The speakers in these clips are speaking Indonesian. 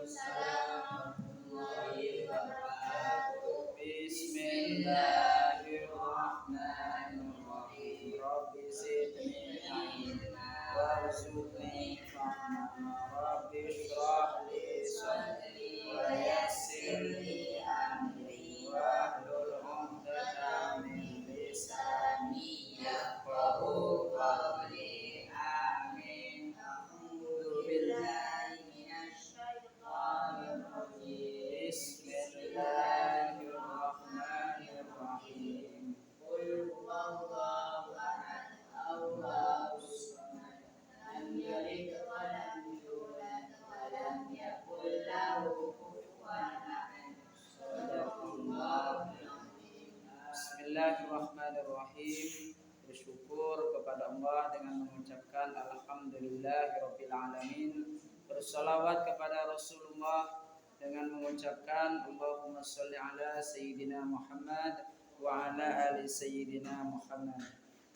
Bismillahirrahmanirrahim. Rabbi zidni ilma warzuqni fahma. Rabbi shrah li sadri wa yassir li amri wahlul 'uqdatam min lisani yafqahu qawli. Amin. A'udzu billahi minasy syaithanir rajim. Bismillahirrahmanirrahim. Qul huwallahu ahad, Allahus samad, lam yalid wa lam yulad wa lam yakul lahu kufuwan ahad. Shadaqallahul azim. Bismillahirrahmanirrahim. Bersyukur kepada Allah dengan mengucapkan alhamdulillahirabbil alamin. Bersalawat kepada Rasulullah dengan mengucapkan Allahumma sholli ala sayyidina Muhammad wa ala ali sayyidina Muhammad.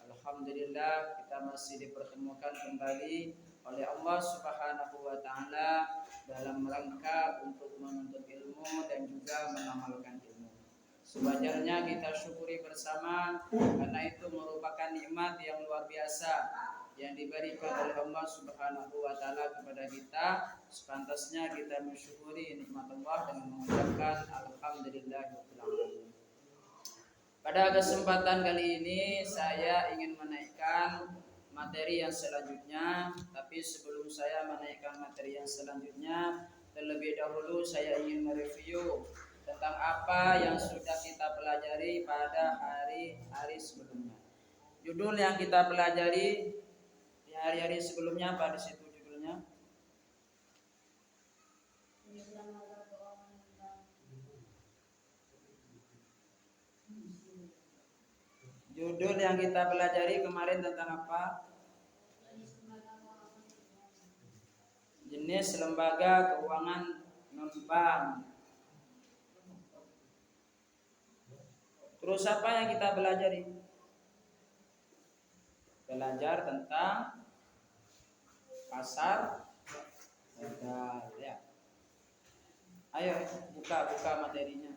Alhamdulillah, kita masih dipertemukan kembali oleh Allah Subhanahu wa taala dalam rangka untuk menuntut ilmu dan juga mengamalkan ilmu. Sewajarnya kita syukuri bersama, karena itu merupakan nikmat yang luar biasa yang diberikan oleh Allah Subhanahu wa taala kepada kita. Sepantasnya kita mensyukuri nikmat Allah dengan mengucapkan alhamdulillahirabbil alamin. Pada kesempatan kali ini saya ingin menaikkan materi yang selanjutnya, tapi sebelum saya menaikkan materi yang selanjutnya, terlebih dahulu saya ingin mereview tentang apa yang sudah kita pelajari pada hari-hari sebelumnya. Judul yang kita pelajari di hari-hari sebelumnya apa di situ judulnya? Judul yang kita pelajari kemarin tentang apa? Jenis lembaga keuangan non-bank. Terus apa yang kita pelajari? Belajar tentang pasar modal ya. Ayo buka materinya.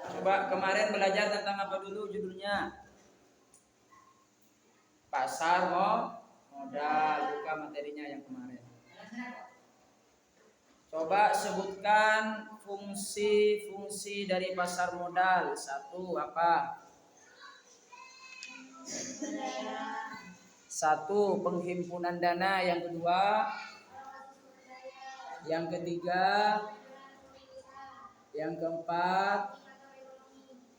Coba kemarin belajar tentang apa dulu judulnya? Pasar modal. Buka materinya yang kemarin. Coba sebutkan fungsi-fungsi dari pasar modal. Satu apa? Satu, penghimpunan dana. Yang kedua, yang ketiga, yang keempat.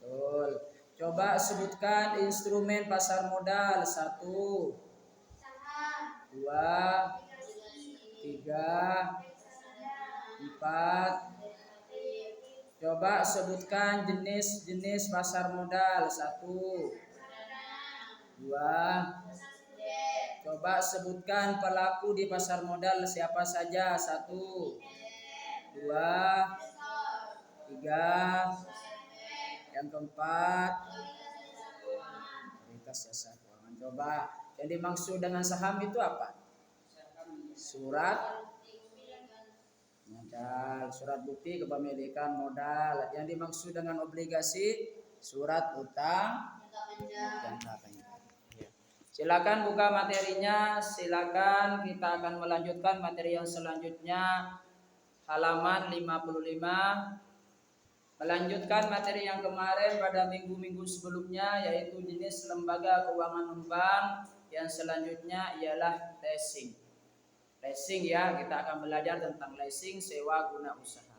Betul. Coba sebutkan instrumen pasar modal. Satu, dua, tiga, empat. Coba sebutkan jenis-jenis pasar modal. Satu, dua. Coba sebutkan pelaku di pasar modal siapa saja. Satu, dua, tiga. Yang keempat, otoritas jasa keuangan. Coba yang dimaksud dengan saham itu apa? Surat modal, surat bukti kepemilikan modal. Yang dimaksud dengan obligasi, surat utang jangka panjang. Silakan buka materinya. Silakan, kita akan melanjutkan materi yang selanjutnya, halaman 55. Melanjutkan materi yang kemarin pada minggu-minggu sebelumnya, yaitu jenis lembaga keuangan non-bank. Yang selanjutnya ialah leasing. Leasing ya, kita akan belajar tentang leasing, sewa guna usaha.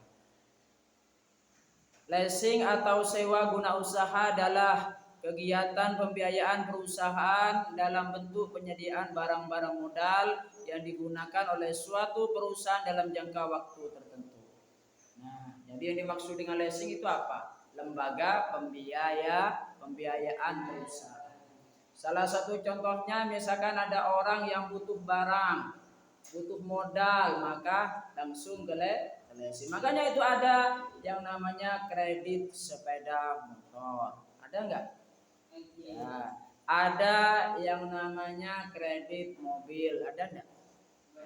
Leasing atau sewa guna usaha adalah kegiatan pembiayaan perusahaan dalam bentuk penyediaan barang-barang modal yang digunakan oleh suatu perusahaan dalam jangka waktu tertentu. Nah, jadi yang dimaksud dengan leasing itu apa? Lembaga pembiayaan perusahaan. Salah satu contohnya, misalkan ada orang yang butuh barang, butuh modal, maka langsung ke leasing. Makanya itu ada yang namanya kredit sepeda motor. Ada enggak? Ya. Ada yang namanya kredit mobil. Ada enggak?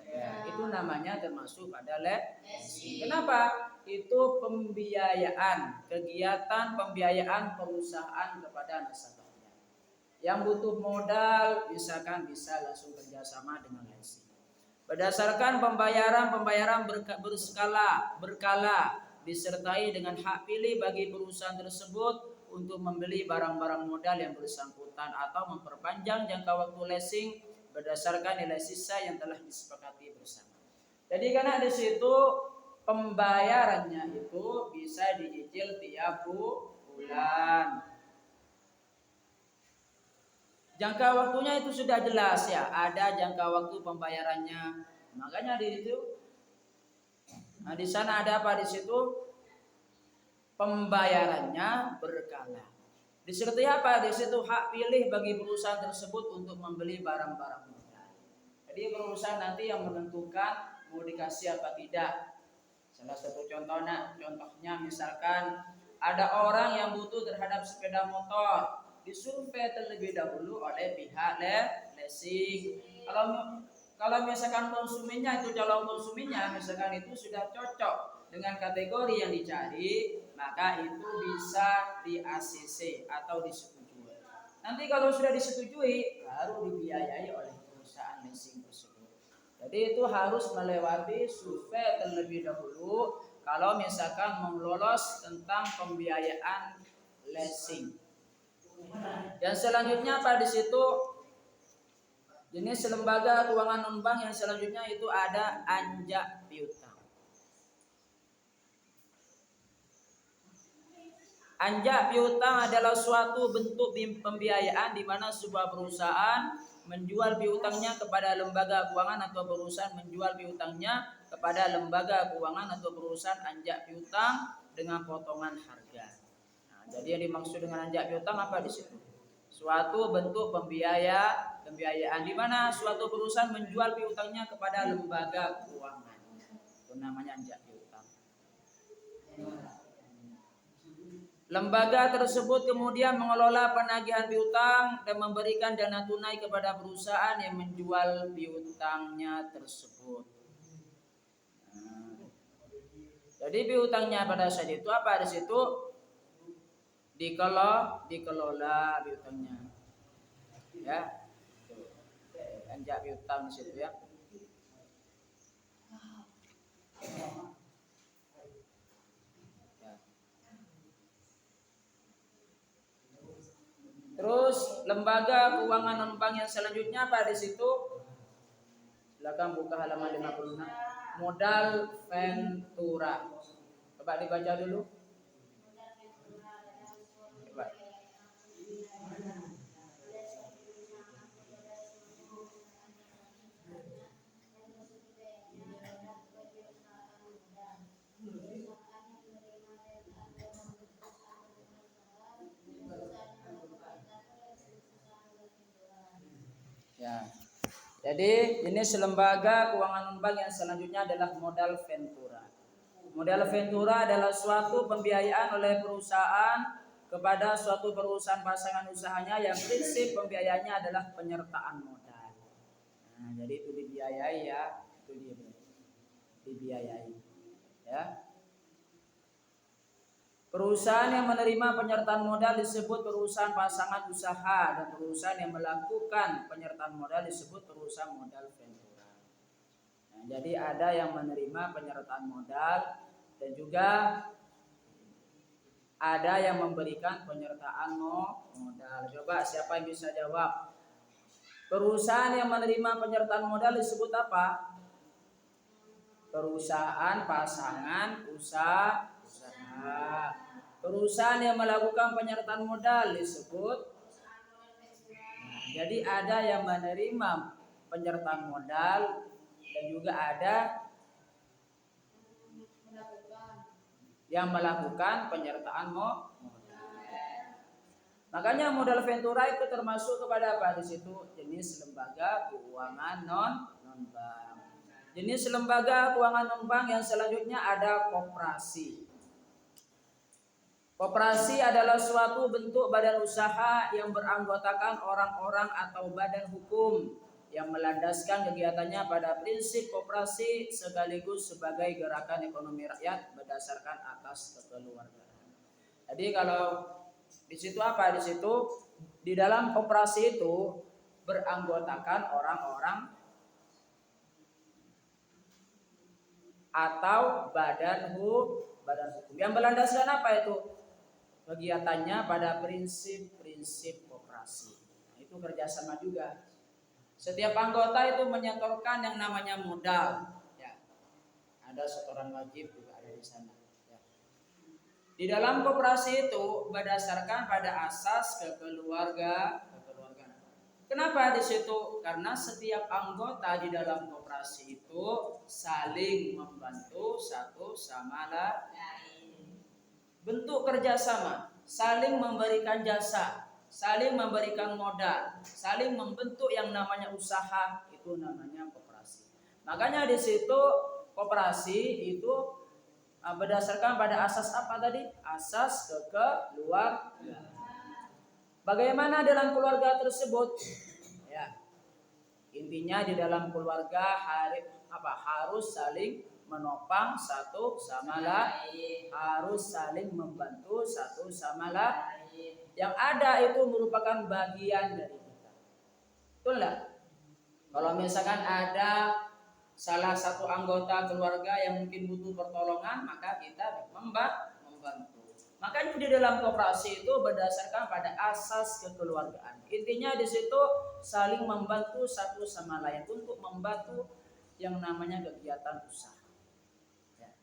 Ya. Itu namanya termasuk pada leasing. Kenapa? Itu pembiayaan, kegiatan pembiayaan perusahaan kepada nasabahnya. Yang butuh modal misalkan bisa langsung kerjasama dengan leasing. Berdasarkan pembayaran berkala disertai dengan hak pilih bagi perusahaan tersebut untuk membeli barang-barang modal yang bersangkutan atau memperpanjang jangka waktu leasing berdasarkan nilai sisa yang telah disepakati bersama. Jadi karena di situ pembayarannya itu bisa dicicil tiap bulan. Jangka waktunya itu sudah jelas ya, ada jangka waktu pembayarannya. Makanya di situ, nah di sana ada apa di situ? Pembayarannya berkala. Disertai apa? Di situ hak pilih bagi perusahaan tersebut untuk membeli barang-barang modal. Jadi perusahaan nanti yang menentukan mau dikasih apa tidak. Salah satu contohnya misalkan ada orang yang butuh terhadap sepeda motor, disurvei terlebih dahulu oleh pihak leasing. Kalau misalkan konsumennya itu calon konsumennya misalkan itu sudah cocok dengan kategori yang dicari, maka itu bisa di ACC atau disetujui. Nanti kalau sudah disetujui baru dibiayai oleh perusahaan leasing tersebut. Jadi itu harus melewati survei terlebih dahulu kalau misalkan mau lolos tentang pembiayaan leasing. Yang selanjutnya pada situ jenis lembaga keuangan non-bank yang selanjutnya itu ada anjak piutang. Anjak piutang adalah suatu bentuk pembiayaan di mana sebuah perusahaan menjual piutangnya kepada lembaga keuangan atau perusahaan menjual piutangnya kepada lembaga keuangan atau perusahaan anjak piutang dengan potongan harga. Nah, jadi yang dimaksud dengan anjak piutang apa di situ? Suatu bentuk pembiayaan di mana suatu perusahaan menjual piutangnya kepada lembaga keuangan. Itu namanya anjak piutang. Lembaga tersebut kemudian mengelola penagihan piutang dan memberikan dana tunai kepada perusahaan yang menjual piutangnya tersebut. Jadi piutangnya pada saat itu apa di situ? Dikelola piutangnya. Ya. Anjak piutang di situ ya. Terus lembaga keuangan non-bank yang selanjutnya apa di situ? Silakan buka halaman 56. Modal Ventura. Coba dibaca dulu. Coba. Ya. Jadi jenis lembaga keuangan non-bank yang selanjutnya adalah modal Ventura. Modal Ventura adalah suatu pembiayaan oleh perusahaan kepada suatu perusahaan pasangan usahanya yang prinsip pembiayaannya adalah penyertaan modal. Nah, jadi itu dibiayai ya, itu dia dibiayai. Ya. Perusahaan yang menerima penyertaan modal disebut perusahaan pasangan usaha dan perusahaan yang melakukan penyertaan modal disebut perusahaan modal Ventura. Nah, jadi ada yang menerima penyertaan modal dan juga ada yang memberikan penyertaan modal. Coba siapa yang bisa jawab? Perusahaan yang menerima penyertaan modal disebut apa? Perusahaan pasangan usaha. Perusahaan yang melakukan penyertaan modal disebut. Nah, jadi ada yang menerima penyertaan modal dan juga ada yang melakukan penyertaan modal. Makanya modal Ventura itu termasuk kepada apa di situ? Jenis lembaga keuangan non-bank. Jenis lembaga keuangan non-bank yang selanjutnya ada koperasi. Koperasi adalah suatu bentuk badan usaha yang beranggotakan orang-orang atau badan hukum yang melandaskan kegiatannya pada prinsip koperasi sekaligus sebagai gerakan ekonomi rakyat berdasarkan atas kekeluargaan. Jadi kalau di situ apa? Di situ di dalam koperasi itu beranggotakan orang-orang atau badan hukum yang berlandaskan apa itu? Kegiatannya pada prinsip-prinsip koperasi. Nah, itu kerjasama juga. Setiap anggota itu menyetorkan yang namanya modal. Ya. Ada setoran wajib juga ada di sana. Ya. Di dalam koperasi itu berdasarkan pada asas kekeluargaan. Kenapa di situ? Karena setiap anggota di dalam koperasi itu saling membantu satu sama lain. Bentuk kerjasama, saling memberikan jasa, saling memberikan modal, saling membentuk yang namanya usaha, itu namanya koperasi. Makanya di situ koperasi itu berdasarkan pada asas apa tadi? Asas kekeluargaan. Bagaimana dalam keluarga tersebut? Ya, intinya di dalam keluarga harus saling menopang satu sama lain, harus saling membantu satu sama lain. Yang ada itu merupakan bagian dari kita. Betul nggak? Kalau misalkan ada salah satu anggota keluarga yang mungkin butuh pertolongan, maka kita membantu. Makanya di dalam koperasi itu berdasarkan pada asas kekeluargaan. Intinya di situ saling membantu satu sama lain untuk membantu yang namanya kegiatan usaha. Ya.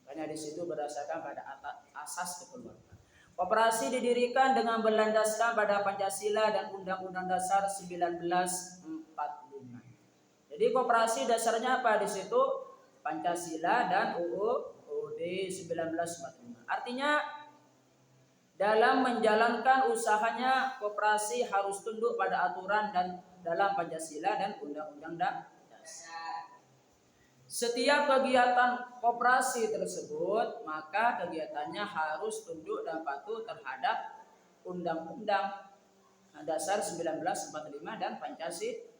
Makanya di situ berdasarkan pada asas kekeluargaan. Koperasi didirikan dengan berlandaskan pada Pancasila dan Undang-Undang Dasar 1945. Jadi koperasi dasarnya apa di situ? Pancasila dan UUD 1945. Artinya dalam menjalankan usahanya koperasi harus tunduk pada aturan dan dalam Pancasila dan Undang-Undang Dasar. Setiap kegiatan koperasi tersebut maka kegiatannya harus tunduk dan patuh terhadap Undang-Undang Dasar 1945 dan Pancasila.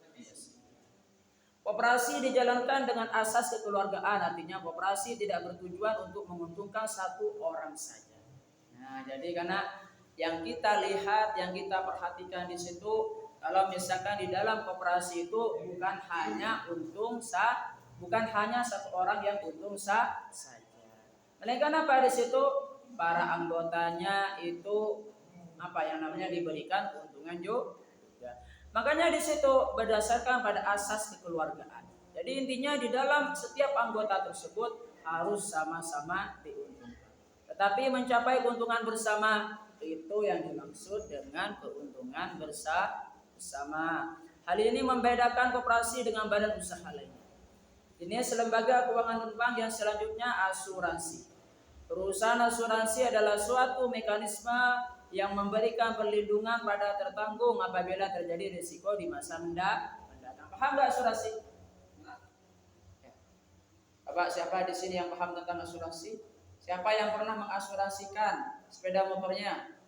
Koperasi dijalankan dengan asas kekeluargaan, artinya koperasi tidak bertujuan untuk menguntungkan satu orang saja. Nah, jadi karena yang kita lihat, yang kita perhatikan di situ, kalau misalkan di dalam koperasi itu bukan hanya satu orang yang untung saja. Melainkan apa di situ? Para anggotanya itu diberikan keuntungan juga. Makanya di situ berdasarkan pada asas kekeluargaan. Jadi intinya di dalam setiap anggota tersebut harus sama-sama diuntungkan. Tetapi mencapai keuntungan bersama itu yang dimaksud dengan keuntungan bersama. Hal ini membedakan koperasi dengan badan usaha lainnya. Ini lembaga keuangan non-bank yang selanjutnya asuransi. Perusahaan asuransi adalah suatu mekanisme yang memberikan perlindungan pada tertanggung apabila terjadi risiko di masa mendatang. Paham nggak asuransi? Bapak, siapa di sini yang paham tentang asuransi? Siapa yang pernah mengasuransikan sepeda motornya?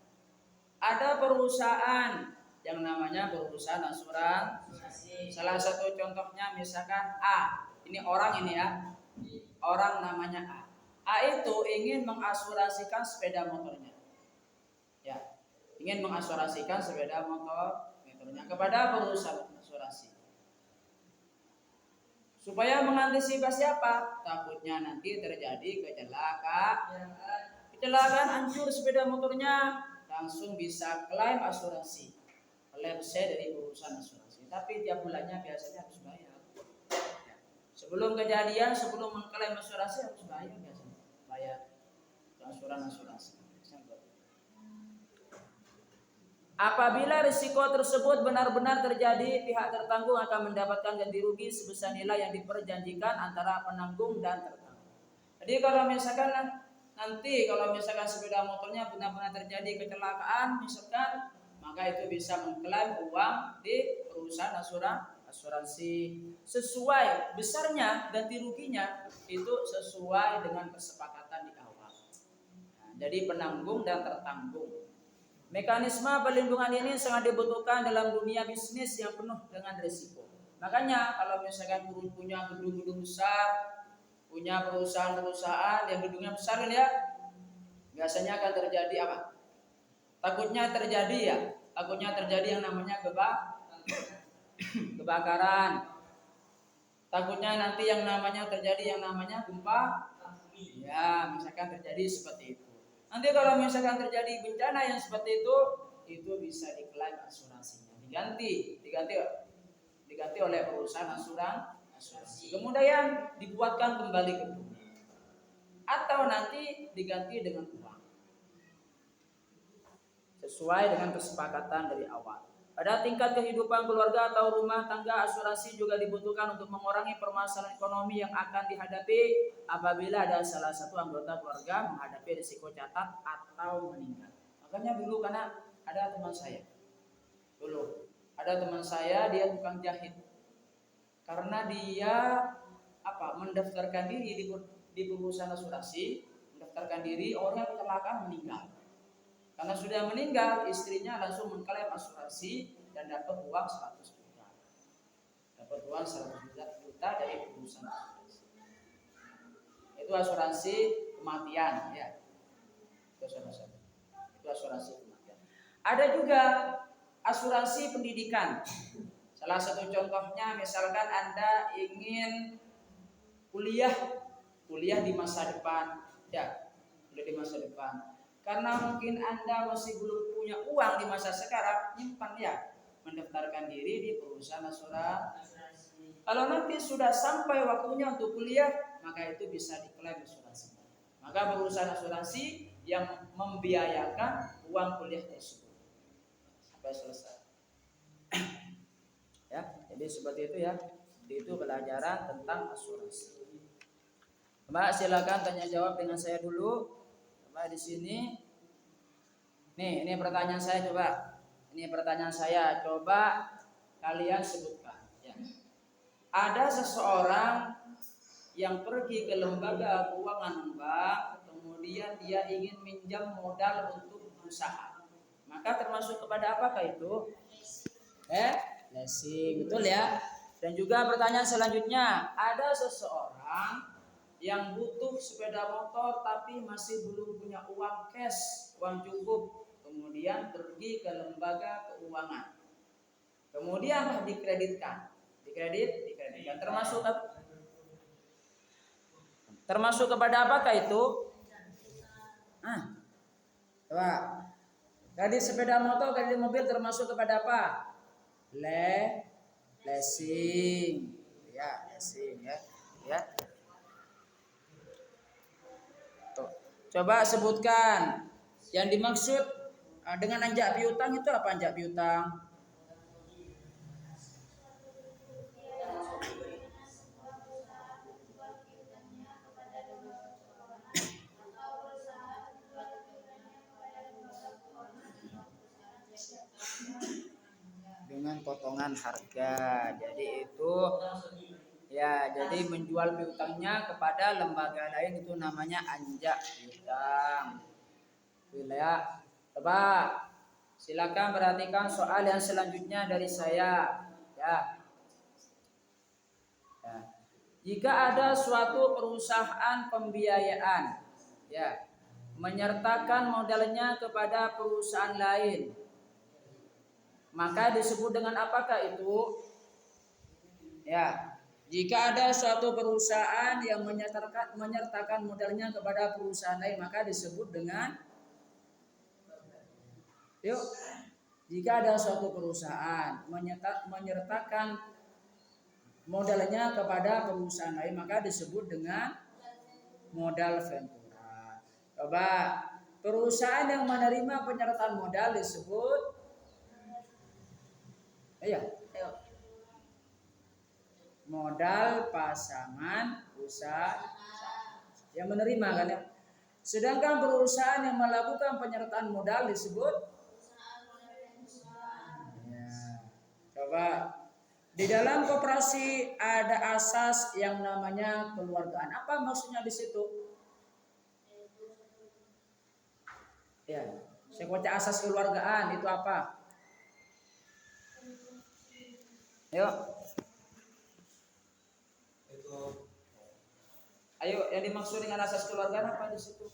Ada perusahaan yang namanya perusahaan asuransi. Salah satu contohnya misalkan A. Ini orang ini ya. Orang namanya A. A itu ingin mengasuransikan sepeda motornya. Ya, ingin mengasuransikan sepeda motornya kepada perusahaan asuransi. Supaya mengantisipasi apa? Takutnya nanti terjadi kecelakaan hancur sepeda motornya, langsung bisa klaim asuransi. Klaim saya dari perusahaan asuransi. Tapi tiap bulannya biasanya harus bayar. Sebelum kejadian, sebelum mengklaim asuransi harus bayar biasanya. Bayar asuransi. Apabila risiko tersebut benar-benar terjadi, pihak tertanggung akan mendapatkan ganti rugi sebesar nilai yang diperjanjikan antara penanggung dan tertanggung. Jadi kalau misalkan sepeda motornya benar-benar terjadi kecelakaan misalkan, maka itu bisa mengklaim uang di perusahaan asuransi sesuai besarnya ganti ruginya itu sesuai dengan kesepakatan di awal. Nah, jadi penanggung dan tertanggung. Mekanisme perlindungan ini sangat dibutuhkan dalam dunia bisnis yang penuh dengan risiko. Makanya kalau misalkan punya gedung-gedung besar, punya perusahaan-perusahaan yang gedungnya besar ya, biasanya akan terjadi apa? Takutnya terjadi yang namanya kebakaran. Takutnya nanti yang namanya terjadi yang namanya gempa. Ya, misalkan terjadi seperti itu. Nanti kalau misalkan terjadi bencana yang seperti itu bisa diklaim asuransinya. Diganti oleh perusahaan asuransi. Kemudian dibuatkan kembali gedungnya. Atau nanti diganti dengan uang. Sesuai dengan kesepakatan dari awal. Pada tingkat kehidupan keluarga atau rumah tangga, asuransi juga dibutuhkan untuk mengurangi permasalahan ekonomi yang akan dihadapi apabila ada salah satu anggota keluarga menghadapi risiko catat atau meninggal. Makanya dulu karena ada teman saya. Dia tukang jahit. Karena dia mendaftarkan diri di perusahaan asuransi, mendaftarkan diri, orang kecelakaan meninggal. Karena sudah meninggal, istrinya langsung mengklaim asuransi dan dapat uang 100 juta. Dapat uang 100 juta dari perusahaan asuransi. Itu asuransi kematian, ya. Itu asuransi kematian. Ada juga asuransi pendidikan. Salah satu contohnya misalkan Anda ingin kuliah di masa depan, ya, kuliah di masa depan. Karena mungkin Anda masih belum punya uang di masa sekarang, nyimpan ya, mendaftarkan diri di perusahaan asuransi. Kalau nanti sudah sampai waktunya untuk kuliah, maka itu bisa diklaim asuransi. Maka perusahaan asuransi yang membiayakan uang kuliah tersebut sampai selesai. Ya, jadi seperti itu ya. Itu pelajaran tentang asuransi. Mbak, silakan tanya jawab dengan saya dulu. Coba di sini. Nih, ini pertanyaan saya coba. Coba kalian sebutkan. Ya. Ada seseorang yang pergi ke lembaga keuangan bank, kemudian dia ingin minjam modal untuk berusaha. Maka termasuk kepada apakah itu? Leasing, betul ya. Dan juga pertanyaan selanjutnya, ada seseorang yang butuh sepeda motor tapi masih belum punya uang cash, uang cukup, kemudian pergi ke lembaga keuangan, kemudian dikreditkan, termasuk kepada apakah itu? Coba, kredit sepeda motor, kredit mobil termasuk kepada apa? Leasing, ya, leasing ya. Coba sebutkan yang dimaksud dengan anjak piutang itu apa? Anjak piutang. Dengan potongan harga. Jadi itu ya, jadi menjual piutangnya kepada lembaga lain itu namanya anjak piutang. Ya. Coba silakan perhatikan soal yang selanjutnya dari saya. Ya. Jika ada suatu perusahaan pembiayaan, ya, menyertakan modalnya kepada perusahaan lain, maka disebut dengan apakah itu? Ya, jika ada suatu perusahaan yang menyertakan modalnya kepada perusahaan lain, maka disebut dengan jika ada suatu perusahaan menyertakan modalnya kepada perusahaan lain, maka disebut dengan modal ventura. Coba, perusahaan yang menerima penyertaan modal disebut modal pasangan usaha yang menerima kan ya. Sedangkan perusahaan yang melakukan penyertaan modal disebut Coba, di dalam koperasi ada asas yang namanya keluargaan. Apa maksudnya di situ? Ya, saya baca asas keluargaan itu apa? Yuk. Ayo, yang dimaksud dengan asas keluarga apa di situ?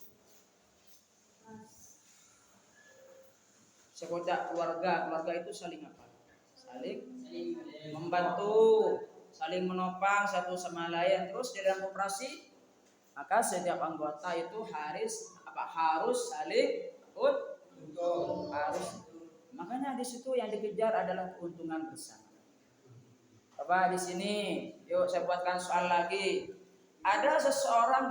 Sekota keluarga itu saling apa? Saling membantu, saling menopang satu sama lain. Terus di dalam koperasi, maka setiap anggota itu harus saling harus. Makanya di situ yang dikejar adalah keuntungan bersama. Coba di sini, yuk saya buatkan soal lagi. Ada seseorang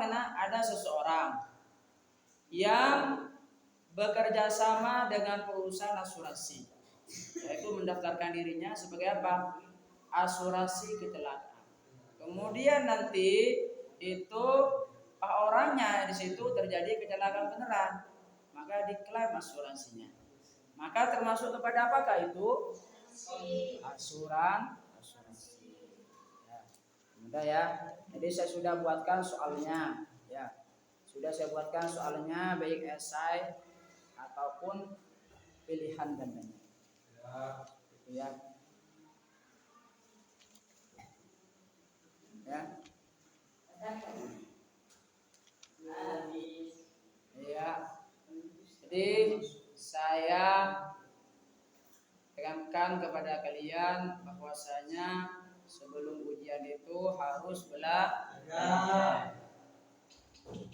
yang bekerja sama dengan perusahaan asuransi, yaitu mendaftarkan dirinya sebagai apa? Asuransi kecelakaan. Kemudian nanti itu orangnya di situ terjadi kecelakaan beneran, maka diklaim asuransinya. Maka termasuk kepada apakah itu? Asuransi. Ya, mudah ya. Jadi saya sudah buatkan soalnya, ya. Sudah saya buatkan soalnya baik esai ataupun pilihan gandanya. Ya. Ya. Ya. Jadi saya tekankan kepada kalian bahwasanya sebelum ujian itu harus belajar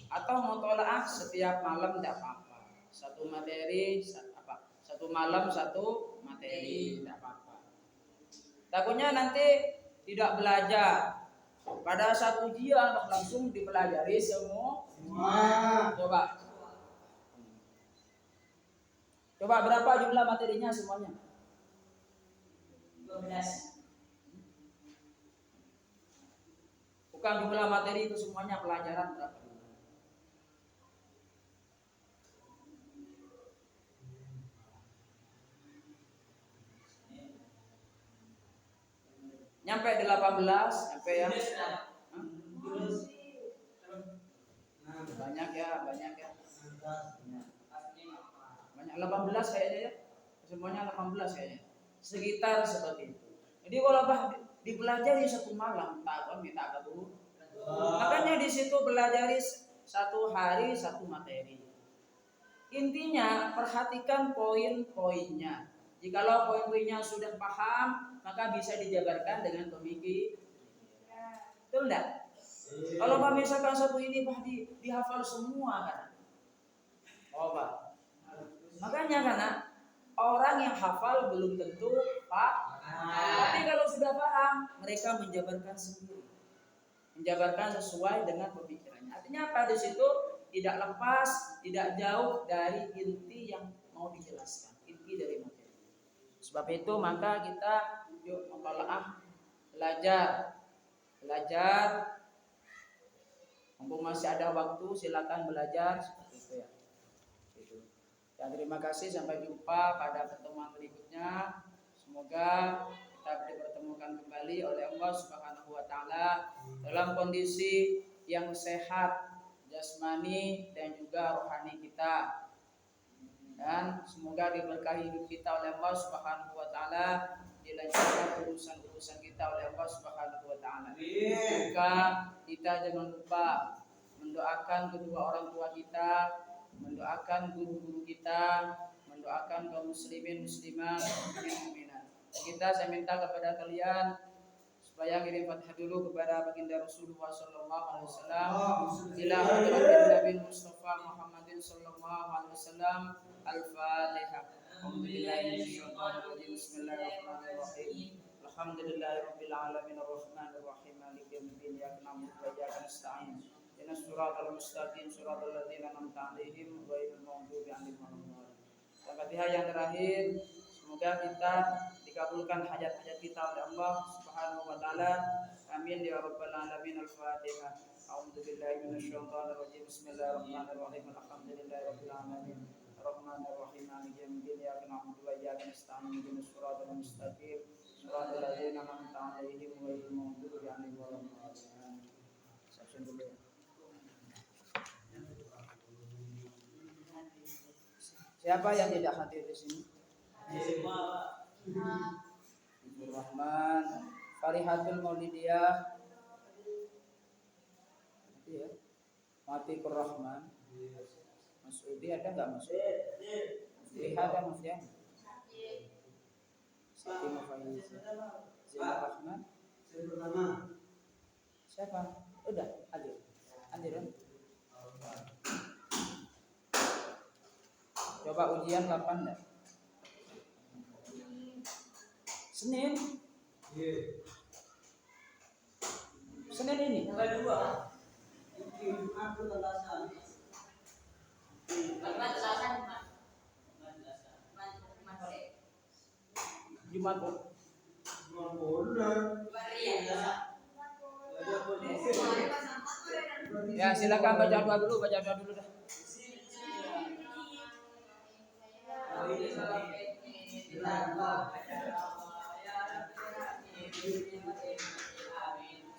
atau mutolaah setiap malam tidak apa-apa. Satu malam satu materi tidak apa-apa. Takutnya nanti tidak belajar. Pada saat ujian langsung dipelajari semua. Coba berapa jumlah materinya semuanya? 12. Bukan jumlah materi itu semuanya, pelajaran berapa? Nyampe 18, nyampe ya? Banyak ya. Banyak 18 kayaknya ya. Semuanya 18 kayaknya. Sekitar seperti itu. Jadi kalau dipelajari satu malam, minta dulu. Makanya di situ pelajari satu hari satu materi. Intinya perhatikan poin-poinnya. Jikalau poin-poinnya sudah paham, maka bisa dijabarkan dengan pemikiran. Betul enggak? Kalau misalkan satu ini dihafal semua kan? Pak. Makanya karena orang yang hafal belum tentu paham. Tapi kalau sudah paham, mereka menjabarkan sendiri. Menjabarkan sesuai dengan pemikirannya. Artinya apa di situ? Tidak lepas, tidak jauh dari inti yang mau dijelaskan, inti dari materi. Sebab itu maka kita yuk belajar. Mumpung masih ada waktu, silakan belajar seperti itu ya. Dan terima kasih, sampai jumpa pada pertemuan berikutnya. Semoga kita dipertemukan kembali oleh Allah Subhanahu wa taala dalam kondisi yang sehat jasmani dan juga rohani kita. Dan semoga diberkahi hidup kita oleh Allah Subhanahu wa taala, dilancarkan urusan-urusan kita oleh Allah Subhanahu wa taala. Semoga kita jangan lupa mendoakan kedua orang tua kita, mendoakan guru-guru kita, mendoakan kaum muslimin muslimat mukminat. Saya minta kepada kalian supaya kirim Fatihah dulu kepada baginda Rasulullah sallallahu alaihi wasallam. Ila hadratin Nabi Mustafa Muhammadin sallallahu alaihi wasallam. Al-Fatihah. Bismillahirrahmanirrahim. Alhamdulillahirabbil alamin arrahmanir rahim maliki yaumiddin iyyaka na'budu wa iyyaka nasta'in. Ihdinas siratal mustaqim siratal ladzina an'amta 'alaihim ghairil maghdubi 'alaihim waladdallin. Al-Fatihah yang terakhir, semoga kita dikabulkan hajat-hajat kita oleh Allah Subhanahu wa taala. Amin ya rabbal alamin. Al-Fatihah. A'udzubillahi minasyaitonir rajim. Bismillahirrahmanirrahim. Alhamdulillahirabbil alamin. Ar-Rahmanir-Rahim. Maliki yaumiddin iyyaka na'budu wa iyyaka nasta'in. Ihdinas siratal mustaqim siratal ladzina an'amta 'alaihim ghairil maghdubi 'alaihim waladdallin. Siapa yang tidak hadir di sini? Rahman, Farihatul Maulidiyah, Iya. Matikur Rahman. Mas Udi ada nggak Mas? Lihat ada Mas ya. Siti Nufaiz. Zainal Rahman. Siapa? Udah hadir. Hadirin. Coba ujian kapan enggak? Senin. Senin ini. Jumat. Ya silakan baca doa dulu dah.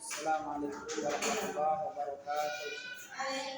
Assalamualaikum warahmatullahi wabarakatuh.